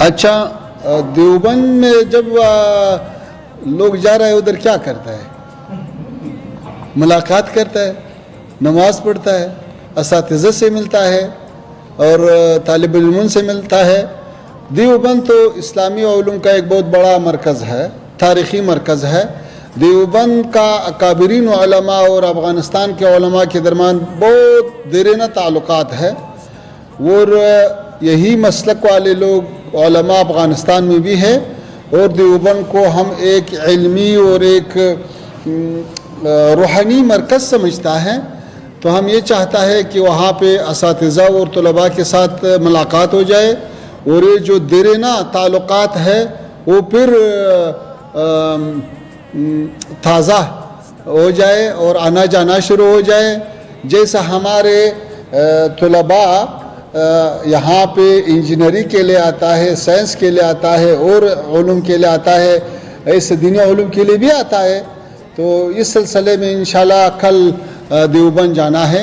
اچھا، دیوبند میں جب لوگ جا رہا ہے ادھر کیا کرتا ہے؟ ملاقات کرتا ہے، نماز پڑھتا ہے، اساتذہ سے ملتا ہے اور طالب علموں سے ملتا ہے۔ دیوبند تو اسلامی علوم کا ایک بہت بڑا مرکز ہے، تاریخی مرکز ہے۔ دیوبند کا اکابرین علماء اور افغانستان کے علماء کے درمیان بہت دیرینہ تعلقات ہے، اور یہی مسلک والے لوگ علماء افغانستان میں بھی ہے، اور دیوبند کو ہم ایک علمی اور ایک روحانی مرکز سمجھتا ہے۔ تو ہم یہ چاہتا ہے کہ وہاں پہ اساتذہ اور طلباء کے ساتھ ملاقات ہو جائے، اور یہ جو دیرینہ تعلقات ہے وہ پھر تازہ ہو جائے اور آنا جانا شروع ہو جائے۔ جیسا ہمارے طلباء یہاں پہ انجینئرنگ کے لیے آتا ہے، سائنس کے لیے آتا ہے اور علوم کے لیے آتا ہے، ایسے دینی علوم کے لیے بھی آتا ہے۔ تو اس سلسلے میں انشاءاللہ کل دیوبند جانا ہے۔